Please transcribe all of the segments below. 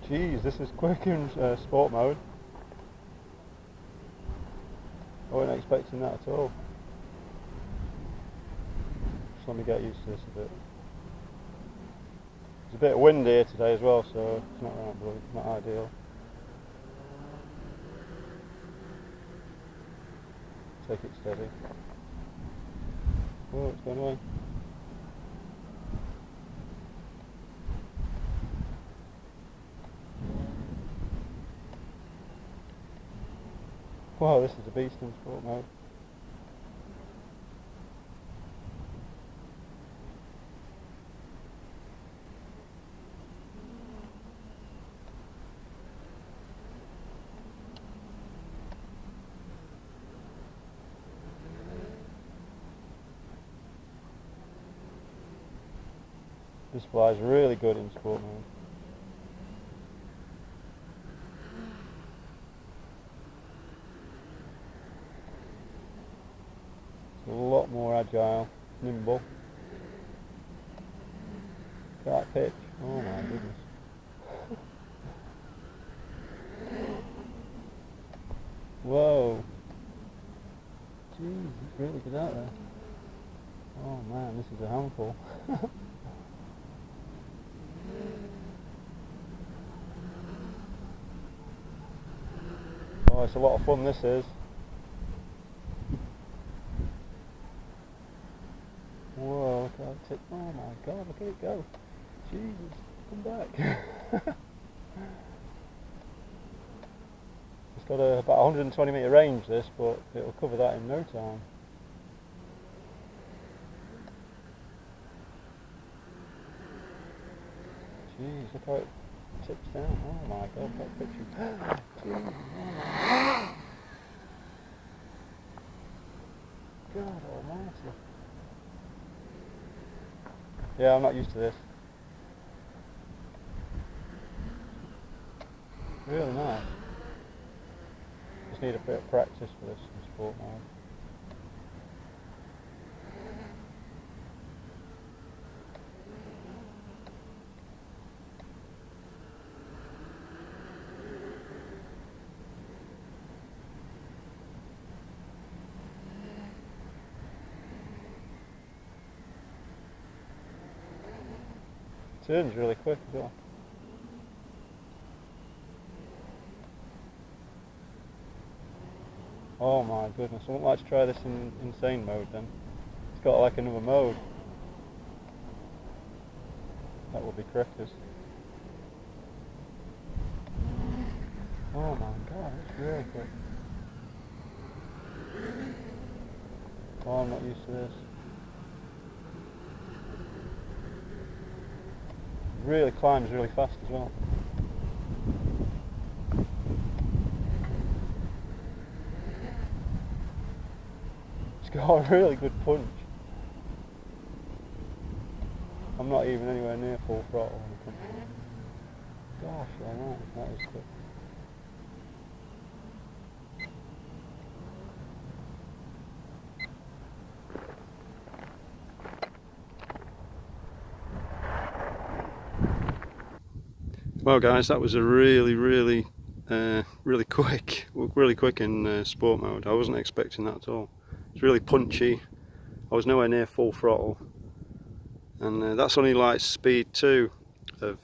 Jeez, this is quick in sport mode. I wasn't expecting that at all. Just let me get used to this a bit. It's a bit windy here today as well, so it's not ideal. Take it steady. Oh, it's gone away. Wow, this is a beast in sport mode. This flies really good in sport mode. It's a lot more agile, nimble. Look at that pitch. Oh my goodness. Whoa. Jeez, it's really good out there. Oh man, this is a handful. Oh, it's a lot of fun, this is. Whoa, look at that tip. Oh my god, look at it go. Jesus, come back. It's got about 120 metre range this, but it'll cover that in no time. Jeez, look how it tips down. Oh my god, that picture. Jeez, oh God almighty. Yeah, I'm not used to this. Really nice. Just need a bit of practice for this in sport mode. Turns really quick as well. Oh my goodness, I wouldn't like to try this in insane mode then. It's got like another mode. That would be crackers. Oh my god, it's really quick. Oh, I'm not used to this. It really climbs really fast as well. It's got a really good punch. I'm not even anywhere near full throttle on the punch. Gosh, alright, that is quick. Well guys, that was a really quick in sport mode. I wasn't expecting that at all. It's really punchy. I was nowhere near full throttle, and that's only like speed 2 of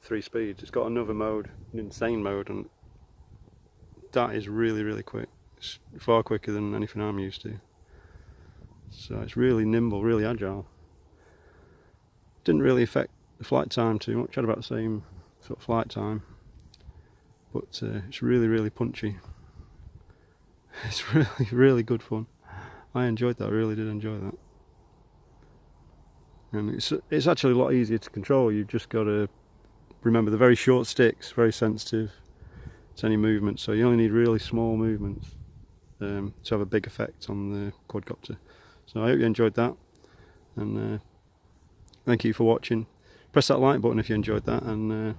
3 speeds. It's got another mode, an insane mode, and that is really quick. It's far quicker than anything I'm used to. So it's really nimble, really agile. Didn't really affect the flight time too much. I had about the same sort of flight time, but it's really punchy. It's really good fun. I enjoyed that. I really did enjoy that. And it's actually a lot easier to control. You've just got to remember the very short sticks, very sensitive to any movement. So you only need really small movements to have a big effect on the quadcopter. So I hope you enjoyed that, and thank you for watching. Press that like button if you enjoyed that, and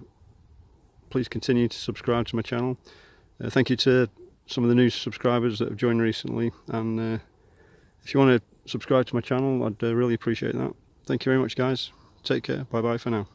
please continue to subscribe to my channel. Thank you to some of the new subscribers that have joined recently, and if you want to subscribe to my channel, I'd really appreciate that. Thank you very much guys. Take care. Bye bye for now.